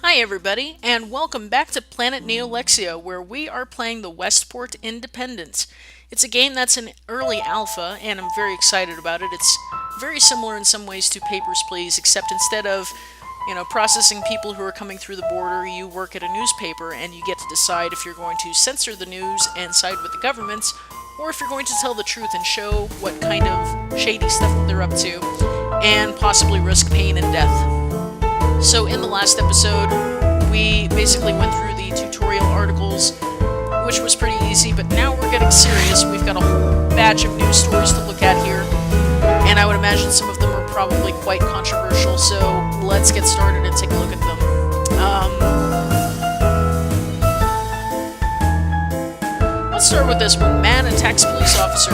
Hi everybody, and welcome back to Planet Neolexia, where we are playing the Westport Independent. It's a game that's in early alpha, and I'm very excited about it. It's very similar in some ways to Papers, Please, except instead of, processing people who are coming through the border, you work at a newspaper, and you get to decide if you're going to censor the news and side with the government, or if you're going to tell the truth and show what kind of shady stuff that they're up to, and possibly risk pain and death. So in the last episode, we basically went through the tutorial articles, which was pretty easy, but now we're getting serious. We've got a whole batch of news stories to look at here, and I would imagine some of them are probably quite controversial, so let's get started and take a look at them. Let's start with this one. Man attacks police officer.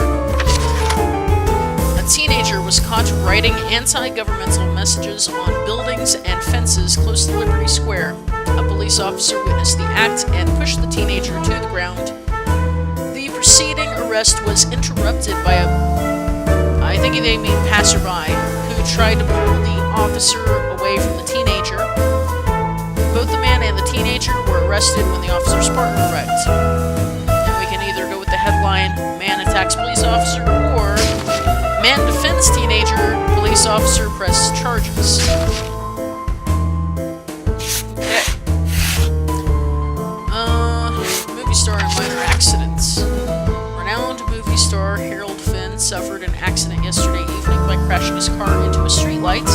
A teenager was caught writing anti-governmental messages on buildings and fences close to Liberty Square. A police officer witnessed the act and pushed the teenager to the ground. The preceding arrest was interrupted by I think they mean passerby, who tried to pull the officer away from the teenager. Both the man and the teenager were arrested when the officer's partner arrived. And we can either go with the headline, Man attacks police officer, or Man defends teenager, police officer presses charges. Okay. Movie star and minor accidents. Renowned movie star Harold Finn suffered an accident yesterday evening by crashing his car into a streetlight.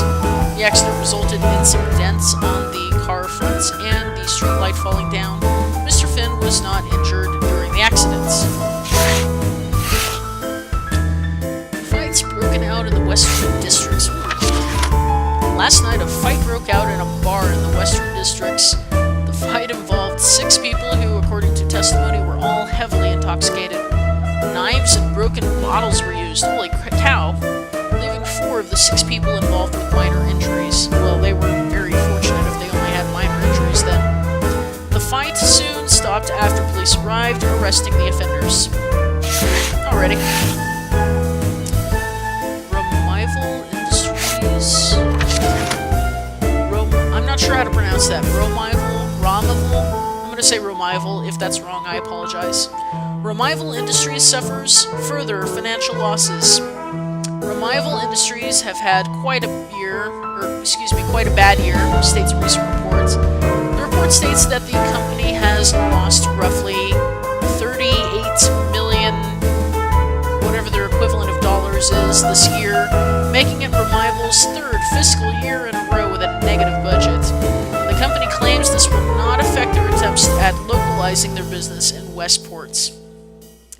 The accident resulted in some dents on the car fronts and the streetlight falling down. Mr. Finn was not injured during the accident. Broken out in the Western Districts. Last night, a fight broke out in a bar in the Western Districts. The fight involved 6 people who, according to testimony, were all heavily intoxicated. Knives and broken bottles were used. Holy cow! Leaving 4 of the 6 people involved with minor injuries. Well, they were very fortunate if they only had minor injuries then. The fight soon stopped after police arrived, arresting the offenders. Alrighty. I'm not sure how to pronounce that. Romival? I'm going to say Romival. If that's wrong, I apologize. Romival Industries suffers further financial losses. Romival Industries have had quite a bad year, states a recent report. The report states that the company has lost roughly 38 million, whatever their equivalent of dollars is, this year, making it Romival's 3rd fiscal year in a row with a negative budget. The company claims this will not affect their attempts at localizing their business in Westport.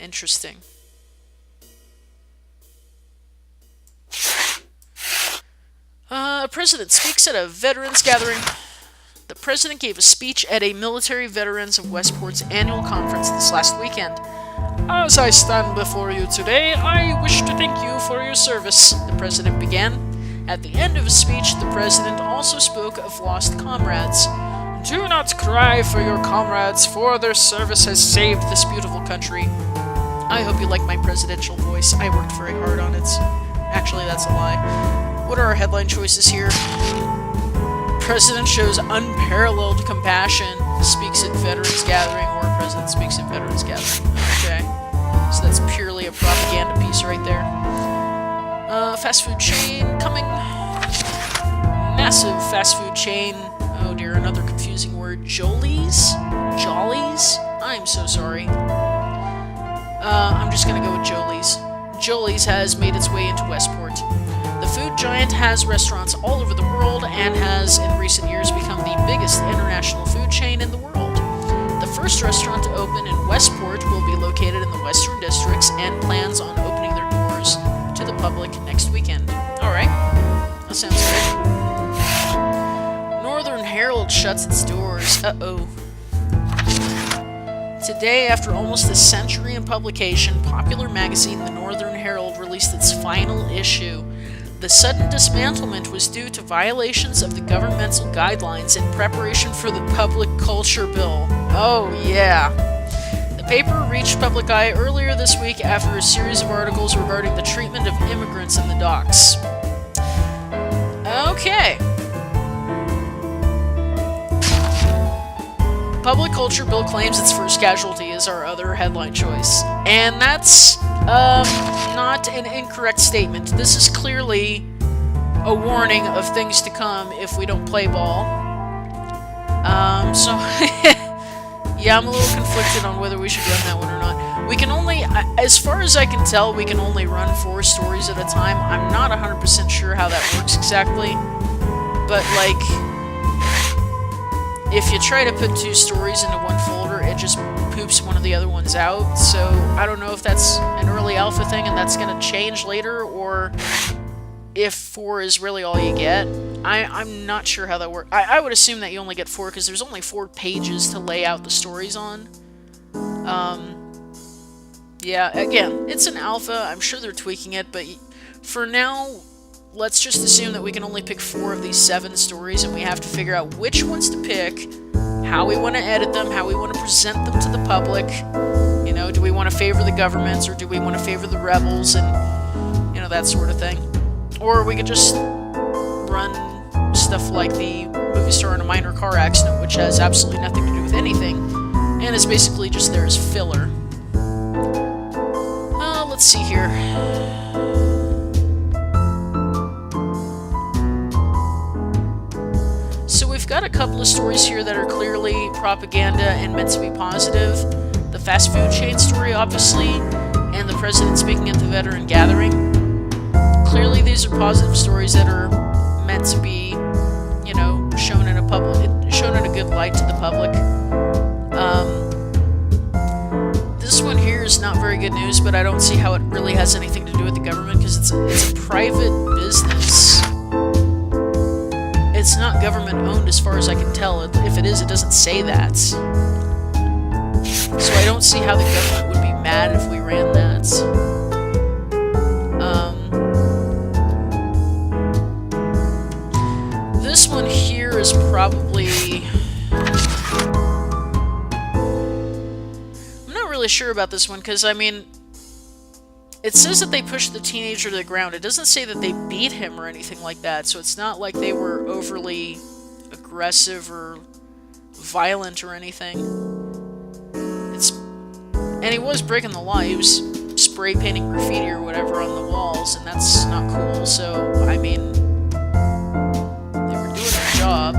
Interesting. A president speaks at a veterans gathering. The president gave a speech at a military veterans of Westport's annual conference this last weekend. As I stand before you today, I wish to thank you for your service, the president began. At the end of his speech, the president also spoke of lost comrades. Do not cry for your comrades, for their service has saved this beautiful country. I hope you like my presidential voice. I worked very hard on it. Actually, that's a lie. What are our headline choices here? President shows unparalleled compassion, speaks at veterans gathering, or president speaks at veterans gathering. Okay. So that's purely a propaganda piece right there. Fast food chain coming. Massive fast food chain. Oh dear, another confusing word. Jollies? Jollies? I'm so sorry. I'm just gonna go with Jollies. Jollies has made its way into Westport. The food giant has restaurants all over the world and has, in recent years, become the biggest international food chain in the world. The first restaurant to open in Westport will be located in the Western Districts and plans on opening their doors to the public next weekend. Alright, that sounds good. Northern Herald shuts its doors. Uh-oh. Today, after almost a century in publication, popular magazine The Northern Herald released its final issue. The sudden dismantlement was due to violations of the governmental guidelines in preparation for the Public Culture Bill. Oh, yeah. The paper reached public eye earlier this week after a series of articles regarding the treatment of immigrants in the docks. Okay. public culture bill claims its first casualty is our other headline choice. And that's not an incorrect statement. This is clearly a warning of things to come if we don't play ball. So, yeah, I'm a little conflicted on whether we should run that one or not. We can only, as far as I can tell, we can only run 4 stories at a time. I'm not 100% sure how that works exactly. But, like, if you try to put 2 stories into one folder, it just poops one of the other ones out. So, I don't know if that's an early alpha thing and that's going to change later, or if 4 is really all you get. I'm not sure how that works. I would assume that you only get 4 because there's only 4 pages to lay out the stories on. Yeah, again, it's an alpha. I'm sure they're tweaking it, but for now, let's just assume that we can only pick 4 of these 7 stories, and we have to figure out which ones to pick, how we want to edit them, how we want to present them to the public. You know, do we want to favor the governments, or do we want to favor the rebels, and, you know, that sort of thing. Or we could just run stuff like the movie star in a minor car accident, which has absolutely nothing to do with anything, and is basically just there as filler. Let's see here. So we've got a couple of stories here that are clearly propaganda and meant to be positive. The fast food chain story, obviously, and the president speaking at the veteran gathering. Clearly these are positive stories that are meant to be, you know, shown in a good light to the public. This one here is not very good news, but I don't see how it really has anything to do with the government, because it's a private business. It's not government owned as far as I can tell. If it is, it doesn't say that. So I don't see how the government would be mad if we ran that. This one here is probably... I'm not really sure about this one, because, I mean, it says that they pushed the teenager to the ground. It doesn't say that they beat him or anything like that, so it's not like they were overly aggressive or violent or anything. And he was breaking the law. He was spray painting graffiti or whatever on the walls, and that's not cool, so, I mean, they were doing their job.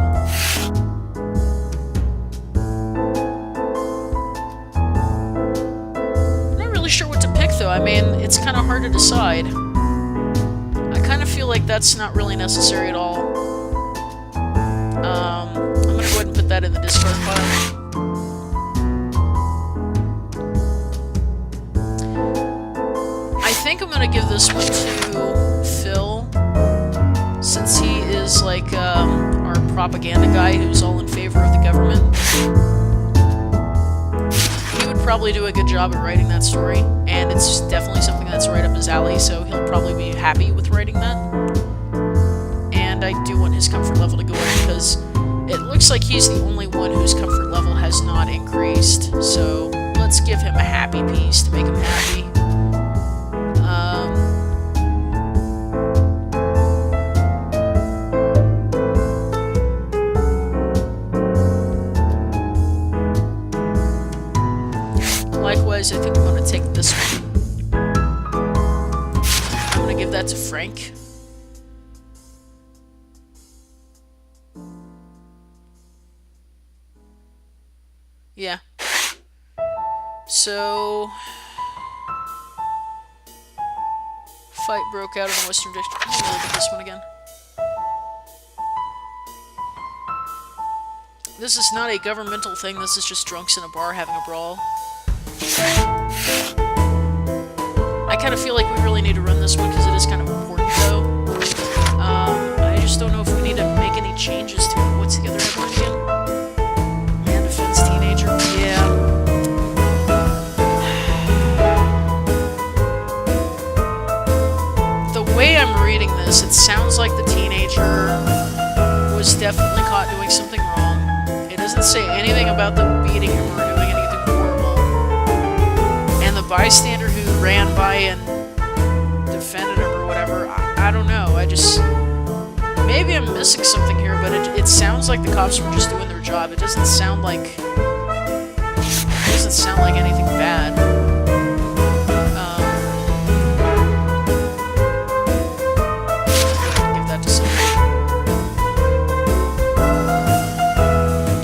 Sure what to pick, though. I mean, it's kind of hard to decide. I kind of feel like that's not really necessary at all. I'm gonna go ahead and put that in the discard pile. I think I'm gonna give this one to Phil, since he is like our propaganda guy who's all in favor of the government. Probably do a good job at writing that story, and it's definitely something that's right up his alley, so he'll probably be happy with writing that. And I do want his comfort level to go up, because it looks like he's the only one whose comfort level has not increased, so let's give him a happy piece to make him happy. Likewise, I think I'm going to take this one. I'm going to give that to Frank. Yeah. So, fight broke out in the Western District. I'm going to look at this one again. This is not a governmental thing, this is just drunks in a bar having a brawl. I kind of feel like we really need to run this one because it is kind of important, though. I just don't know if we need to make any changes to it. What's the other headline again? Man defends teenager. Yeah. The way I'm reading this, it sounds like the teenager was definitely caught doing something wrong. It doesn't say anything about them beating him or doing anything horrible. And the bystander who ran by and defended him or whatever, I don't know. Maybe I'm missing something here, but it sounds like the cops were just doing their job. It doesn't sound like doesn't sound like anything bad. Give that to somebody.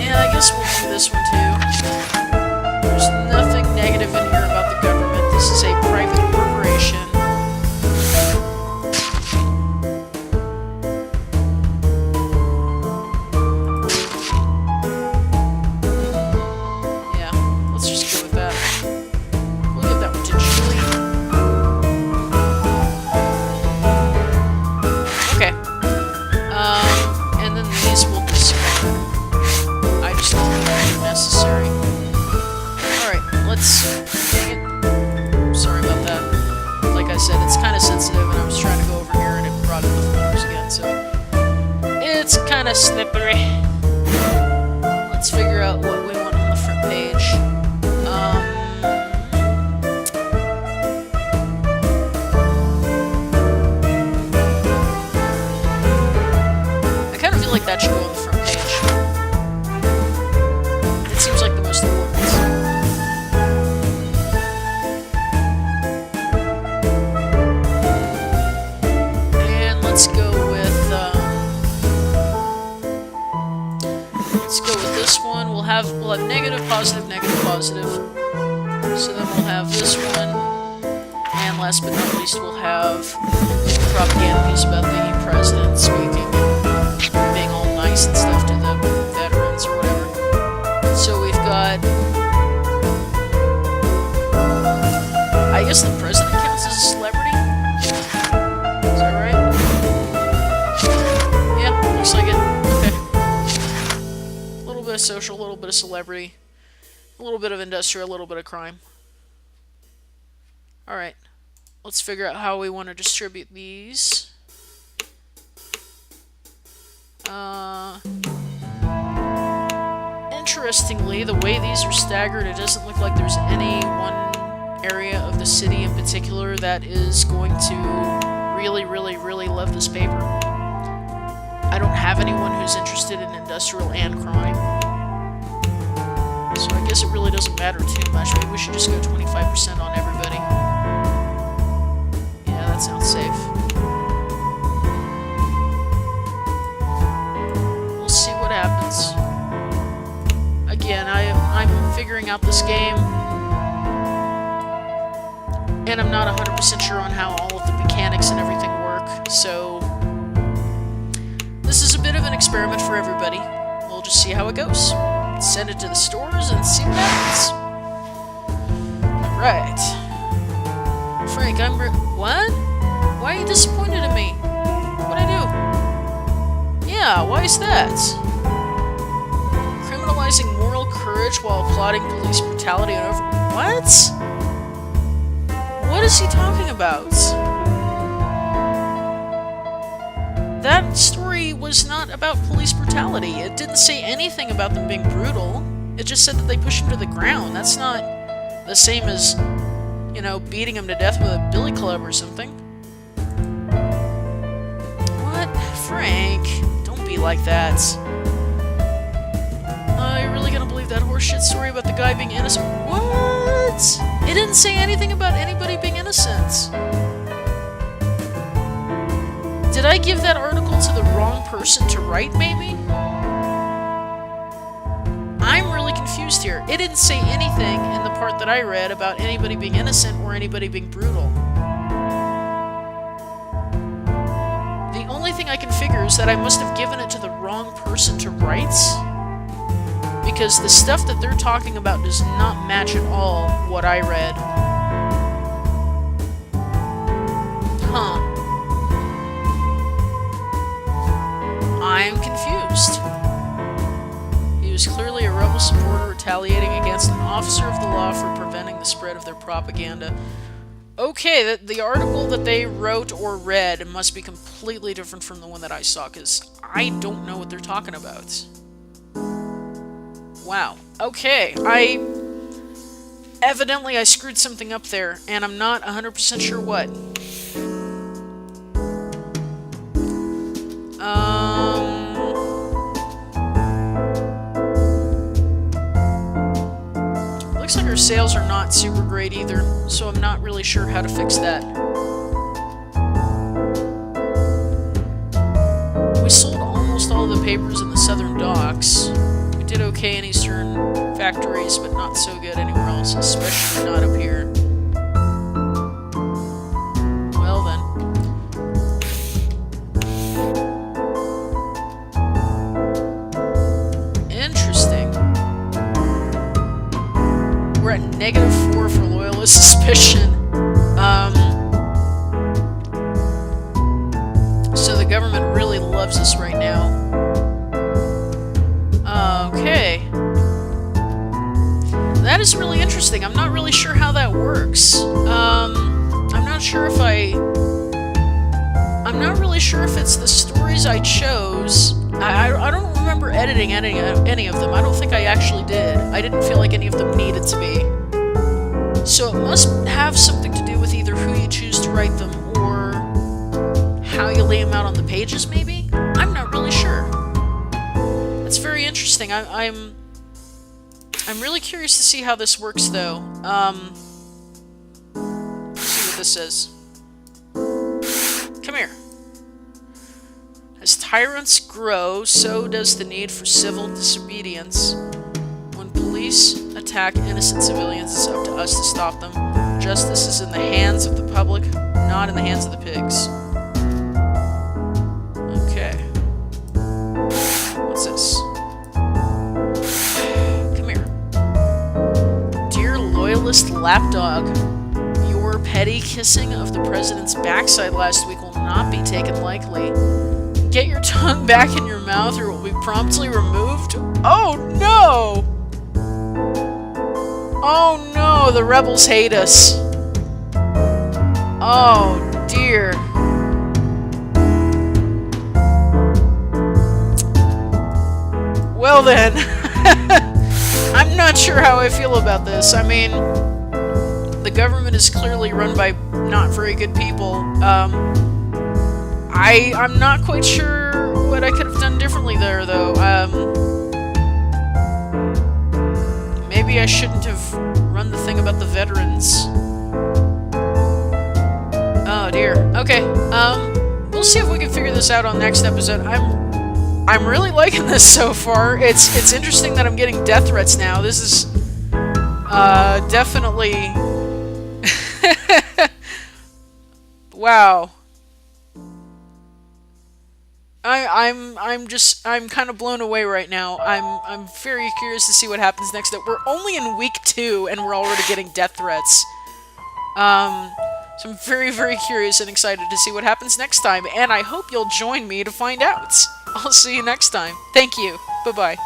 And I guess we'll do this one too. There's nothing negative in here about the government. This is a private corporation. It's kind of sensitive, and I was trying to go over here, and it brought up the folders again, so it's kind of slippery. Let's figure out what we want on the front page. I kind of feel like that should go on the front page. It seems like the most important. Let's go with this one. We'll have negative, positive, negative, positive. So then we'll have this one, and last but not least, we'll have propaganda piece about the president speaking and being all nice and stuff to the veterans or whatever. So we've got, I guess the president counts as a celebrity. Is that right? Looks like it. Okay. A little bit of social, a little bit of celebrity, a little bit of industrial, a little bit of crime. Alright. Let's figure out how we want to distribute these. Interestingly, the way these are staggered, it doesn't look like there's any one area of the city in particular that is going to really, really, really love this paper. I don't have anyone who's interested in industrial and crime. So I guess it really doesn't matter too much. Maybe we should just go 25% on everybody. Yeah, that sounds safe. We'll see what happens. Again, I'm figuring out this game. And I'm not 100% sure on how all of the mechanics and everything work. So this is a bit of an experiment for everybody. We'll just see how it goes. Send it to the stores and see what happens. Alright. Frank, what? Why are you disappointed in me? What'd I do? Yeah, why is that? Criminalizing moral courage while applauding police brutality and over... What? What is he talking about? That story was not about police brutality. It didn't say anything about them being brutal. It just said that they pushed him to the ground. That's not the same as, you know, beating him to death with a billy club or something. What? Frank, don't be like that. You're really gonna believe that horseshit story about the guy being innocent? What? It didn't say anything about anybody being innocent. Did I give that article to the wrong person to write, maybe? I'm really confused here. It didn't say anything in the part that I read about anybody being innocent or anybody being brutal. The only thing I can figure is that I must have given it to the wrong person to write, because the stuff that they're talking about does not match at all what I read. Huh. I'm confused. He was clearly a rebel supporter retaliating against an officer of the law for preventing the spread of their propaganda. Okay, the article that they wrote or read must be completely different from the one that I saw, because I don't know what they're talking about. Wow. Okay, evidently I screwed something up there, and I'm not 100% sure what. looks like our sales are not super great either, so I'm not really sure how to fix that. We sold almost all the papers in the southern docks. We did okay in eastern factories, but not so good anywhere else, especially not up here. Well then. Interesting. We're at -4 for loyalist suspicion. So the government really loves us right now. Okay. That is really interesting. I'm not really sure how that works. I'm not sure if I'm not really sure if it's the stories I chose. I don't remember editing any of them. I don't think I actually did. I didn't feel like any of them needed to be. So it must have something to do with either who you choose to write them or how you lay them out on the pages, maybe? I'm not really sure. That's very interesting. I'm really curious to see how this works, though. Let's see what this says. Come here. As tyrants grow, so does the need for civil disobedience. When police attack innocent civilians, it's up to us to stop them. Justice is in the hands of the public, not in the hands of the pigs. Okay. What's this? Come here. Dear loyalist lapdog, your petty kissing of the president's backside last week will not be taken lightly. Get your tongue back in your mouth or it will be promptly removed. Oh no! Oh no, the rebels hate us. Oh dear. Well then, I'm not sure how I feel about this. I mean, the government is clearly run by not very good people. I'm not quite sure what I could have done differently there, though. Maybe I shouldn't have run the thing about the veterans. Oh dear. Okay. We'll see if we can figure this out on next episode. I'm really liking this so far. It's interesting that I'm getting death threats now. This is definitely wow. I'm kind of blown away right now. I'm very curious to see what happens next. We're only in week 2 and we're already getting death threats. So I'm very, very curious and excited to see what happens next time, and I hope you'll join me to find out. I'll see you next time. Thank you. Bye-bye.